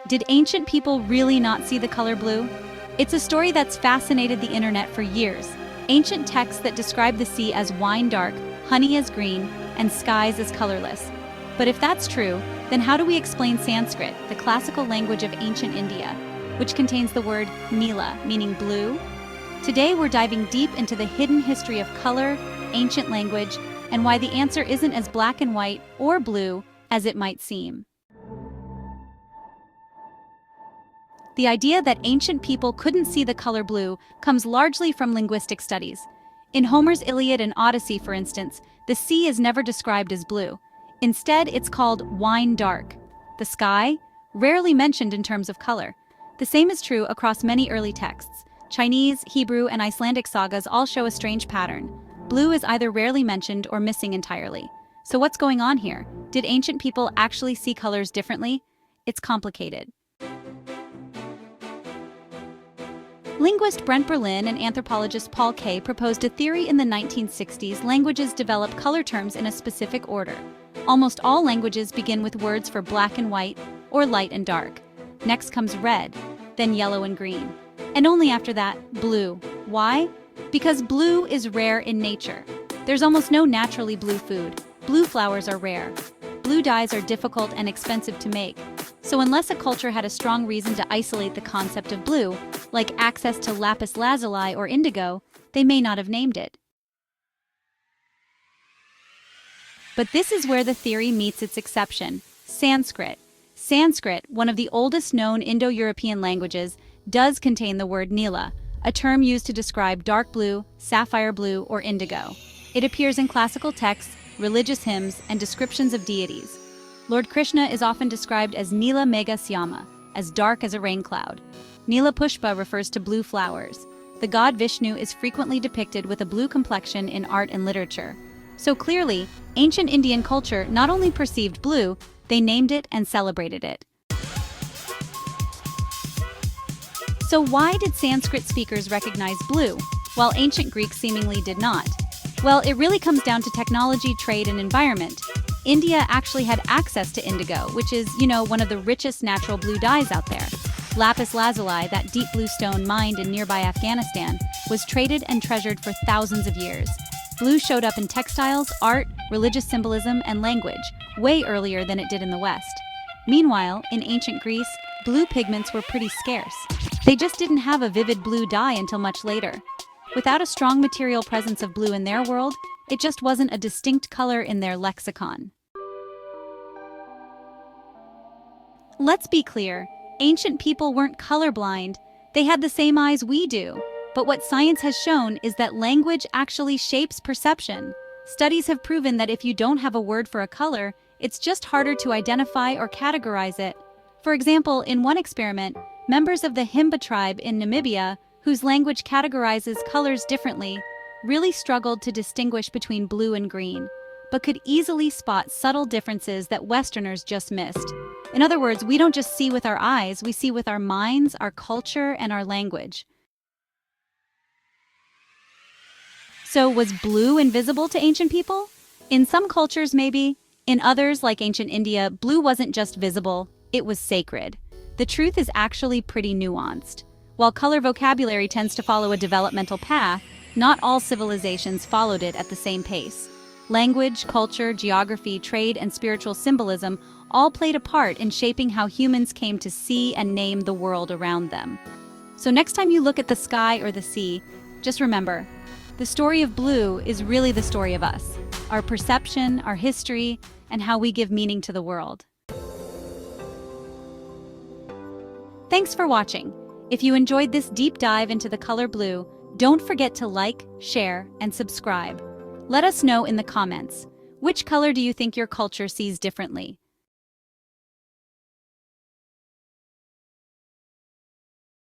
Did ancient people really not see the color blue? It's a story that's fascinated the internet for years. Ancient texts that describe the sea as wine dark, honey as green, and skies as colorless. But if that's true, then how do we explain Sanskrit, the classical language of ancient India, which contains the word Nīla, meaning blue? Today we're diving deep into the hidden history of color, ancient language, and why the answer isn't as black and white or blue as it might seem. The idea that ancient people couldn't see the color blue comes largely from linguistic studies. In Homer's Iliad and Odyssey, for instance, the sea is never described as blue. Instead, it's called wine dark. The sky, rarely mentioned in terms of color. The same is true across many early texts. Chinese, Hebrew, and Icelandic sagas all show a strange pattern. Blue is either rarely mentioned or missing entirely. So what's going on here? Did ancient people actually see colors differently? It's complicated. Linguist Brent Berlin and anthropologist Paul Kay proposed a theory in the 1960s: languages develop color terms in a specific order. Almost all languages begin with words for black and white, or light and dark. Next comes red, then yellow and green. And only after that, blue. Why? Because blue is rare in nature. There's almost no naturally blue food. Blue flowers are rare. Blue dyes are difficult and expensive to make. So unless a culture had a strong reason to isolate the concept of blue, like access to lapis lazuli or indigo, they may not have named it. But this is where the theory meets its exception: Sanskrit. Sanskrit, one of the oldest known Indo-European languages, does contain the word Nīla, a term used to describe dark blue, sapphire blue, or indigo. It appears in classical texts, religious hymns, and descriptions of deities. Lord Krishna is often described as Nīla Megha Syama, as dark as a rain cloud. Nīla Pushpa refers to blue flowers. The god Vishnu is frequently depicted with a blue complexion in art and literature. So clearly, ancient Indian culture not only perceived blue, they named it and celebrated it. So why did Sanskrit speakers recognize blue, while ancient Greeks seemingly did not? Well, it really comes down to technology, trade, and environment. India actually had access to indigo, which is, one of the richest natural blue dyes out there. Lapis lazuli, that deep blue stone mined in nearby Afghanistan, was traded and treasured for thousands of years. Blue showed up in textiles, art, religious symbolism, and language, way earlier than it did in the West. Meanwhile, in ancient Greece, blue pigments were pretty scarce. They just didn't have a vivid blue dye until much later. Without a strong material presence of blue in their world, it just wasn't a distinct color in their lexicon. Let's be clear, ancient people weren't colorblind. They had the same eyes we do. But what science has shown is that language actually shapes perception. Studies have proven that if you don't have a word for a color, it's just harder to identify or categorize it. For example, in one experiment, members of the Himba tribe in Namibia, whose language categorizes colors differently, really struggled to distinguish between blue and green, but could easily spot subtle differences that Westerners just missed. In other words, we don't just see with our eyes, we see with our minds, our culture, and our language. So was blue invisible to ancient people? In some cultures, maybe. In others, like ancient India, blue wasn't just visible, it was sacred. The truth is actually pretty nuanced. While color vocabulary tends to follow a developmental path, not all civilizations followed it at the same pace. Language, culture, geography, trade, and spiritual symbolism all played a part in shaping how humans came to see and name the world around them. So next time you look at the sky or the sea, just remember, the story of blue is really the story of us, our perception, our history, and how we give meaning to the world. Thanks for watching. If you enjoyed this deep dive into the color blue, don't forget to like, share, and subscribe. Let us know in the comments, which color do you think your culture sees differently?